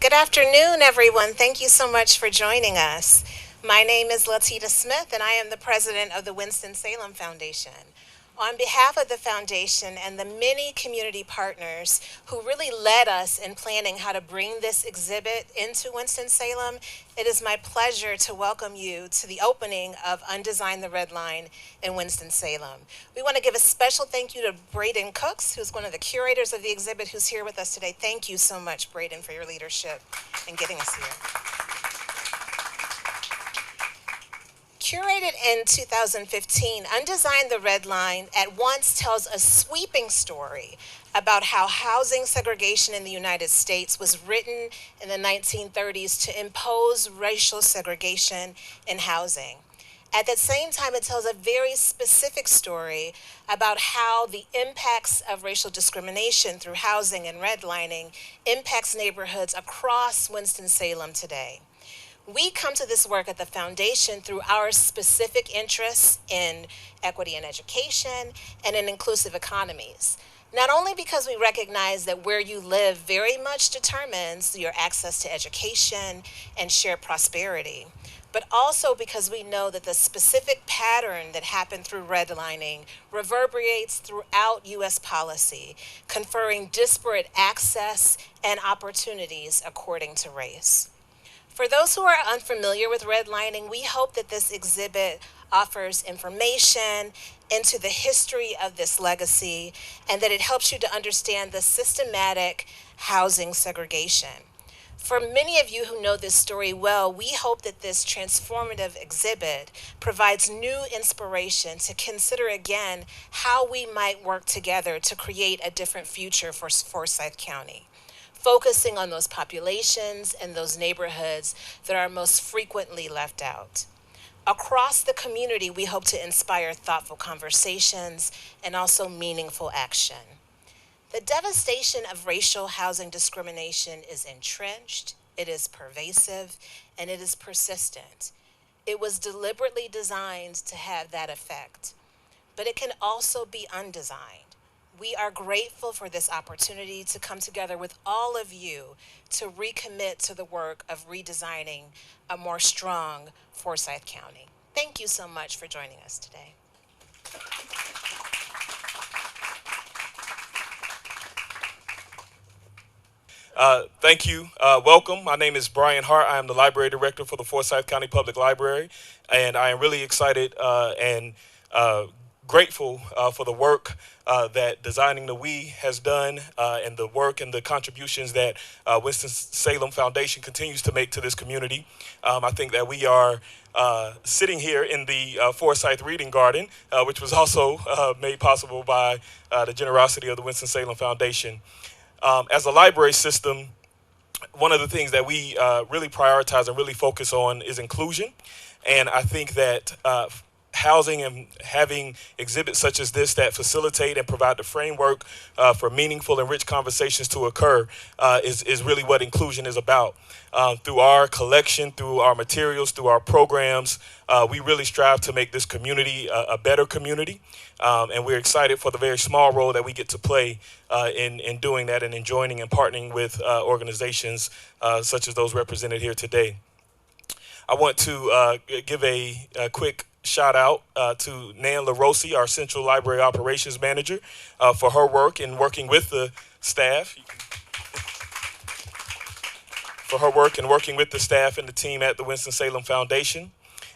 Good afternoon, everyone. Thank you so much for joining us. My name is Latita Smith, and I am the president of the Winston-Salem Foundation. On behalf of the foundation and the many community partners who really led us in planning how to bring this exhibit into Winston-Salem, it is my pleasure to welcome you to the opening of Undesign the Redline in Winston-Salem. We want to give a special thank you to Braden Cooks, who's one of the curators of the exhibit, who's here with us today. Thank you so much, Braden, for your leadership in getting us here. Curated in 2015, Undesign the Redline at once tells a sweeping story about how housing segregation in the United States was written in the 1930s to impose racial segregation in housing. At the same time, it tells a very specific story about how the impacts of racial discrimination through housing and redlining impacts neighborhoods across Winston-Salem today. We come to this work at the foundation through our specific interests in equity in education and in inclusive economies. Not only because we recognize that where you live very much determines your access to education and shared prosperity, but also because we know that the specific pattern that happened through redlining reverberates throughout U.S. policy, conferring disparate access and opportunities according to race. For those who are unfamiliar with redlining, we hope that this exhibit offers information into the history of this legacy and that it helps you to understand the systematic housing segregation. For many of you who know this story well, we hope that this transformative exhibit provides new inspiration to consider again how we might work together to create a different future for Forsyth County, focusing on those populations and those neighborhoods that are most frequently left out. Across the community, we hope to inspire thoughtful conversations and also meaningful action. The devastation of racial housing discrimination is entrenched, it is pervasive, and it is persistent. It was deliberately designed to have that effect, but it can also be undesigned. We are grateful for this opportunity to come together with all of you to recommit to the work of redesigning a more strong Forsyth County. Thank you so much for joining us today. Thank you. Welcome. My name is Brian Hart. I am the Library Director for the Forsyth County Public Library, and I am really excited and grateful for the work that Designing the We has done and the work and the contributions that Winston-Salem Foundation continues to make to this community. I think that we are sitting here in the Forsyth Reading Garden, which was also made possible by the generosity of the Winston-Salem Foundation. As a library system, one of the things that we really prioritize and really focus on is inclusion. And I think that housing and having exhibits such as this that facilitate and provide the framework for meaningful and rich conversations to occur is really what inclusion is about. Through our collection, through our materials, through our programs, we really strive to make this community a better community. And we're excited for the very small role that we get to play in doing that and in joining and partnering with organizations such as those represented here today. I want to give a quick shout out to Nan LaRossi, our Central Library Operations Manager, for her work in working with the staff. For her work and working with the staff and the team at the Winston-Salem Foundation.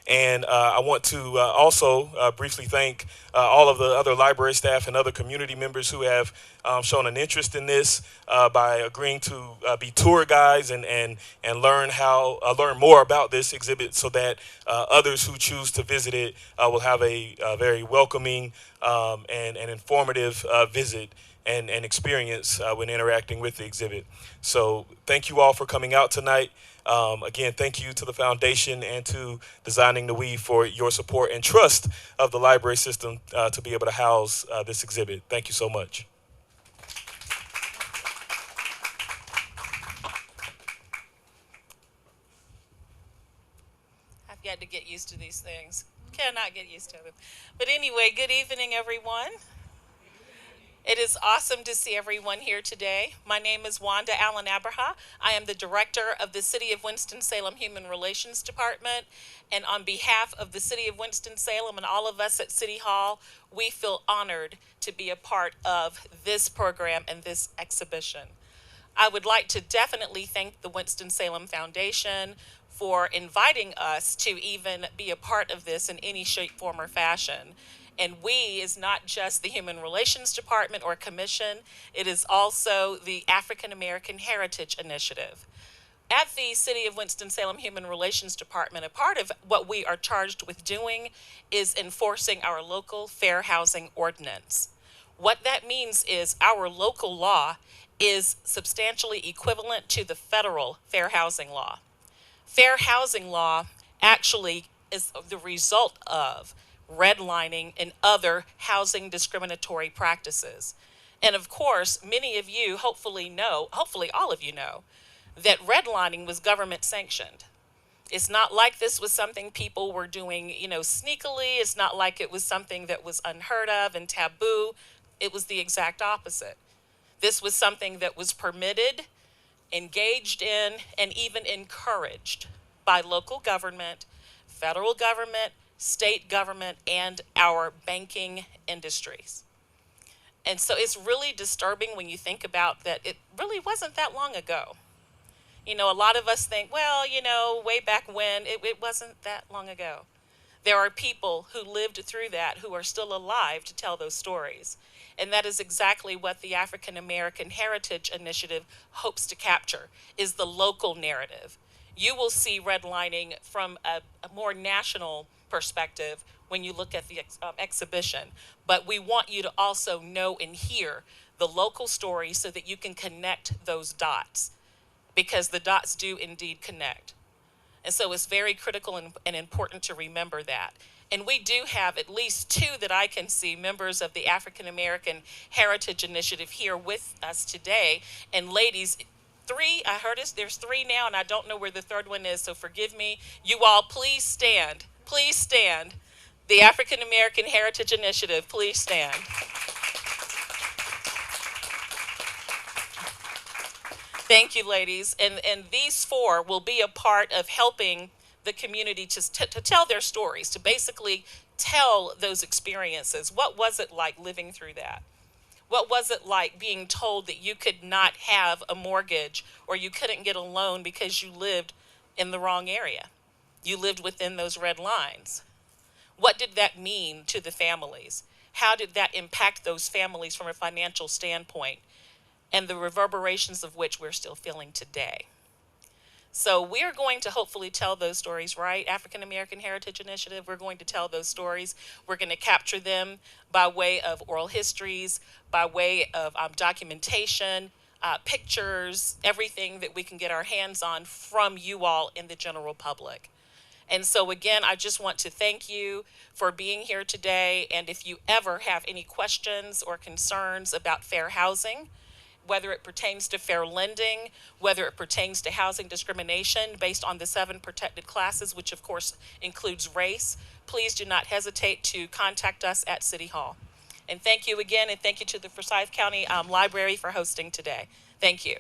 And I want to also briefly thank all of the other library staff and other community members who have shown an interest in this by agreeing to be tour guides and learn more about this exhibit so that others who choose to visit it will have a very welcoming and informative visit and experience when interacting with the exhibit. So thank you all for coming out tonight. Again, thank you to the foundation and to Designing the We for your support and trust of the library system to be able to house this exhibit. Thank you so much. I've got to get used to these things. Cannot get used to them. But anyway, good evening, everyone. It is awesome to see everyone here today. My name is Wanda Allen Abraha. I am the director of the City of Winston-Salem Human Relations Department. And on behalf of the City of Winston-Salem and all of us at City Hall, we feel honored to be a part of this program and this exhibition. I would like to definitely thank the Winston-Salem Foundation for inviting us to even be a part of this in any shape, form, or fashion. And we is not just the Human Relations Department or Commission, it is also the African American Heritage Initiative. At the City of Winston-Salem Human Relations Department, a part of what we are charged with doing is enforcing our local fair housing ordinance. What that means is our local law is substantially equivalent to the federal fair housing law. Fair housing law actually is the result of redlining and other housing discriminatory practices. And of course, many of you hopefully all of you know, that redlining was government sanctioned. It's not like this was something people were doing, sneakily. It's not like it was something that was unheard of and taboo. It was the exact opposite. This was something that was permitted, engaged in, and even encouraged by local government, federal government, state government, and our banking industries. And so it's really disturbing when you think about that it really wasn't that long ago. A lot of us think, well, way back when, it wasn't that long ago. There are people who lived through that who are still alive to tell those stories. And that is exactly what the African American Heritage Initiative hopes to capture, is the local narrative. You will see redlining from a more national perspective when you look at the exhibition. But we want you to also know and hear the local stories so that you can connect those dots, because the dots do indeed connect. And so it's very critical and important to remember that. And we do have at least two that I can see members of the African American Heritage Initiative here with us today. And ladies, three, I heard there's three now, and I don't know where the third one is, so forgive me. You all, please stand. Please stand. The African American Heritage Initiative, please stand. Thank you, ladies. And these four will be a part of helping the community to tell their stories, to basically tell those experiences. What was it like living through that? What was it like being told that you could not have a mortgage or you couldn't get a loan because you lived in the wrong area? You lived within those red lines. What did that mean to the families? How did that impact those families from a financial standpoint? And the reverberations of which we're still feeling today. So we're going to hopefully tell those stories, right? African American Heritage Initiative, we're going to tell those stories. We're going to capture them by way of oral histories, by way of documentation, pictures, everything that we can get our hands on from you all in the general public. And so again, I just want to thank you for being here today. And if you ever have any questions or concerns about fair housing, whether it pertains to fair lending, whether it pertains to housing discrimination based on the 7 protected classes, which of course includes race, please do not hesitate to contact us at City Hall. And thank you again, and thank you to the Forsyth County Library for hosting today. Thank you.